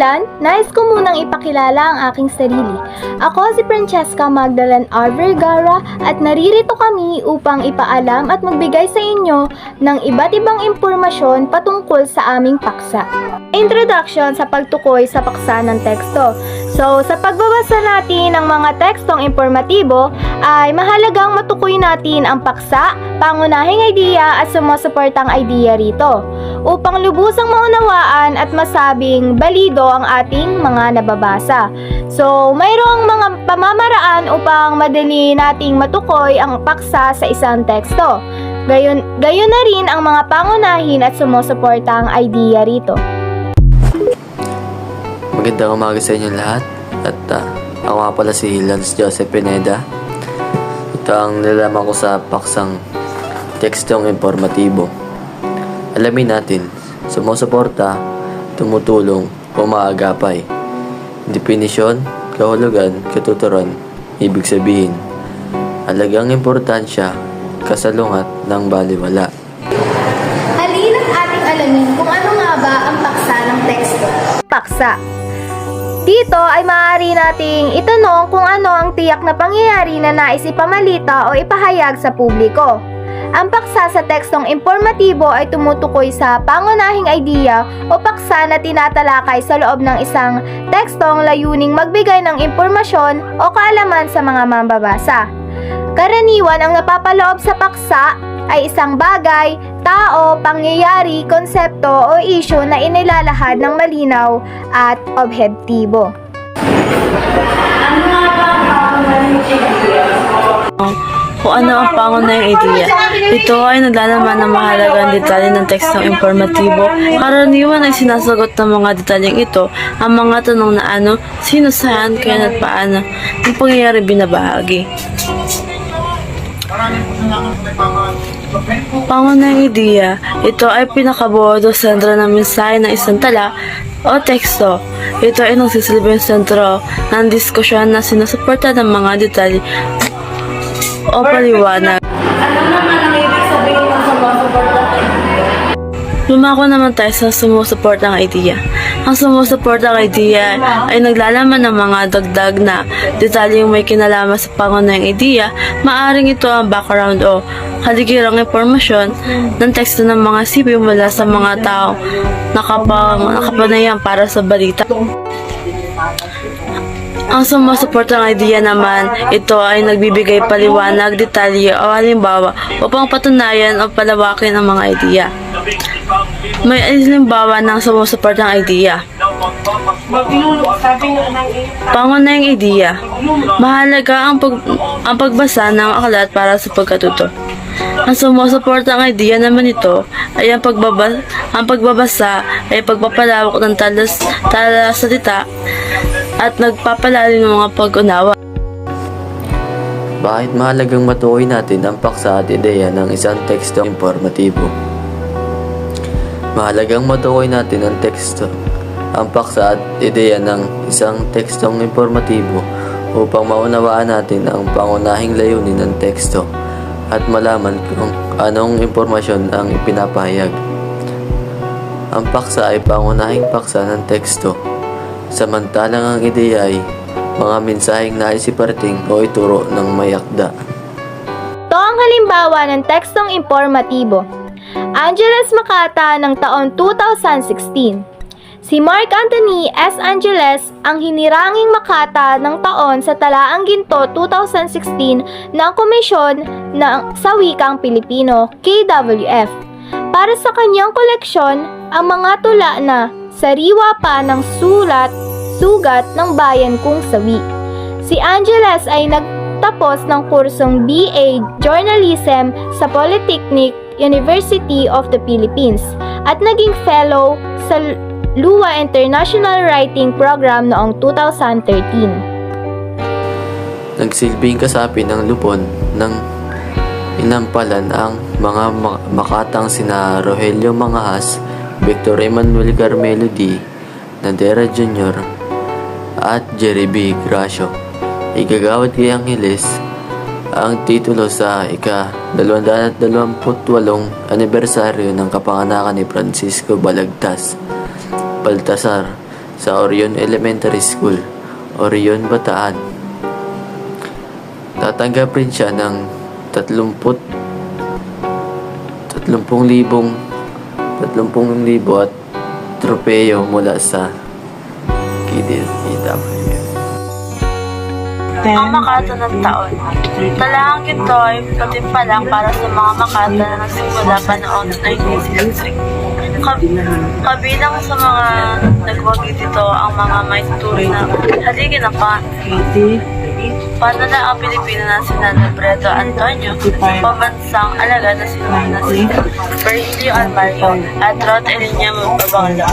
kaibigan, nais ko munang ipakilala ang aking sarili. Ako si Francesca Magdalene R. Vergara at naririto kami upang ipaalam at magbigay sa inyo ng iba't ibang impormasyon patungkol sa aming paksa. Introduction sa pagtukoy sa paksa ng teksto. So, sa pagbabasa natin ng mga tekstong informatibo, ay mahalagang matukoy natin ang paksa, pangunahing idea at sumusuportang idea rito, upang lubusang maunawaan at masabing balido ang ating mga nababasa. So, mayroong mga pamamaraan upang madali nating matukoy ang paksa sa isang teksto. Gayon na rin ang mga pangunahin at sumusuportang idea rito. Magandang umaga sa inyo lahat at ako nga pala si Lance Joseph Pineda. Ito ang nilalaman ko sa paksang tekstong informatibo. Alamin natin, sumusuporta, tumutulong, umaagapay. Definisyon, kahulugan, katuturan, ibig sabihin. Halagang importansya, kasalungat ng baliwala. Halina't ating alamin kung ano nga ba ang paksa ng teksto. Paksa. Dito ay maaari nating itanong kung ano ang tiyak na pangyayari na nais ipamalita o ipahayag sa publiko. Ang paksa sa tekstong informatibo ay tumutukoy sa pangunahing idea o paksa na tinatalakay sa loob ng isang tekstong layuning magbigay ng impormasyon o kaalaman sa mga mambabasa. Karaniwan ang napapaloob sa paksa ay isang bagay, tao, pangyayari, konsepto o isyu na inilalahad ng malinaw at objektibo. Ano nga ba ang pangunahing idea? Kung ano ang pangunahing idea. Ito ay naglalaman ng mahalagang detalye ng tekstong informatibo. Karaniwan ay sinasagot ng mga detalyeng ito ang mga tanong na ano, sino, saan, kaya at paano ang pangyayari binabahagi. Pangunahing ideya, ito ay pinakabuo o sentro ng mensahe ng isang tala o teksto. Ito ay nagsisilbing sentro ng diskusyon na sinusuporta ng mga detalye o paliwanag. Ano naman ang ibig sabihin ng sumusuportang idea? Lumako naman tayo sa sumusuportang idea. Ang sumusuportang idea ay naglalaman ng mga dagdag na detalyeng may kinalaman sa pangunahing ideya. Maaring ito ang background o kaligirang impormasyon ng teksto ng mga sipi mula sa mga tao nakapanayan para sa balita. Ang sumusuportang idea naman, ito ay nagbibigay paliwanag, detalye o halimbawa upang patunayan o palawakin ang mga idea. May halimbawa ng sumusuportang idea. Pangunahing idea. Mahalaga ang pagbasa ng aklat para sa pagkatuto. Ang sumusuportang idea naman ito ay ang pagbabasa ay pagpapalawak ng talasalita at nagpapalalim ng mga pag-unawa. Bakit mahalagang matukoy natin ang paksa at ideya ng isang tekstong informatibo? Mahalagang matukoy natin ang paksa at ideya ng isang tekstong informatibo upang maunawaan natin ang pangunahing layunin ng teksto at malaman kung anong impormasyon ang ipinapahayag. Ang paksa ay pangunahing paksa ng teksto, samantalang ang ideya ay mga mensaheng nais iparating o ituro ng may akda. Ito ang halimbawa ng tekstong informatibo. Angeles Makata ng taon 2016. Si Mark Anthony S. Angeles ang hiniranging Makata ng taon sa Talaang Ginto 2016 ng Komisyon sa Wikang Pilipino, KWF, para sa kanyang koleksyon ang mga tula na Sariwa pa ng sugat ng bayan kong sawi. Si Angeles ay nagtapos ng kursong BA Journalism sa Polytechnic University of the Philippines at naging fellow sa Lua International Writing Program noong 2013. Nagsilbing kasapi ng lupon ng inampalan ang mga makatang sina Rogelio Mangahas, Victor Emmanuel Carmelo D. Nadera Jr. at Jerry B. Gracio. Igagawad kay Angeles ang titulo sa ika-228 anibersaryo ng kapanganakan ni Francisco Balagtas Baltasar sa Orion Elementary School, Orion, Bataan. Tatanggap rin siya ng 30,000 at tropeyo mula sa KDSW. Ang Makata ng taon. Talahang ito ay patimpalang para sa mga Makata na nagsimula pa noong 1963. Kabilang sa mga nagwagi dito ang mga may tuturing na haligi ng panala ang Pilipino na sina Alfredo Antonio, pambansang alagad na si Virgilio Almario at Rod Elinia Mabangla.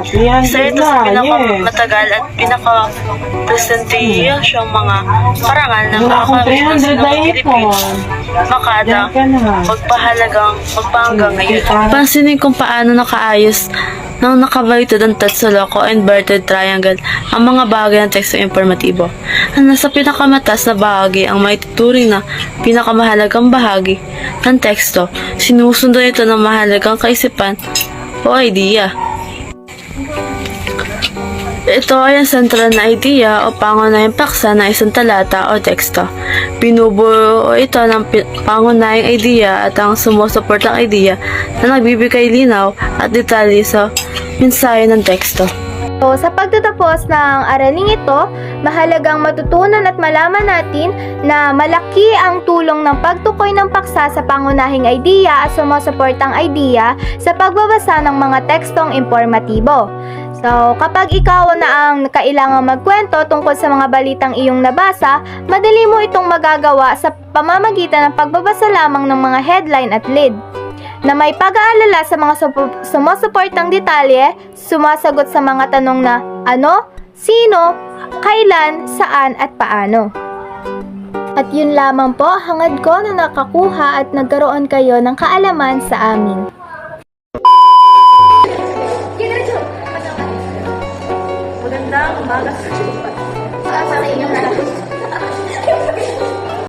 Isa ito sa pinakamatagal at pinaka-presentiyasyong mga parangal ng makakawin ng Pilipino. Makata, magpahanggang ngayon. Pansinin kung paano nakaayos ng nakabalitod ang Tatsuloko inverted triangle ang mga bahagi ng tekstong informatibo. Ang nasa pinakamatas na bahagi ang may tuturing na pinakamahalagang bahagi ng teksto. Sinusundan ito ng mahalagang kaisipan o idea. Ito ay ang sentral na idea o pangunahing paksa ng isang talata o teksto. Binubuo ito ng pangunahing idea at ang sumusuportang idea na nagbibigay linaw at detalye sa mensahe ng teksto. So, sa pagtatapos ng araling ito, mahalagang matutunan at malaman natin na malaki ang tulong ng pagtukoy ng paksa sa pangunahing idea at sumusuportang idea sa pagbabasa ng mga tekstong informatibo. So, kapag ikaw na ang kailangang magkwento tungkol sa mga balitang iyong nabasa, madali mo itong magagawa sa pamamagitan ng pagbabasa lamang ng mga headline at lead na may pag-aalala sa mga sumusuportang detalye, sumasagot sa mga tanong na ano, sino, kailan, saan, at paano. At yun lamang po, hangad ko na nakakuha at nagkaroon kayo ng kaalaman sa amin. Magandang umaga sa inyong lahat.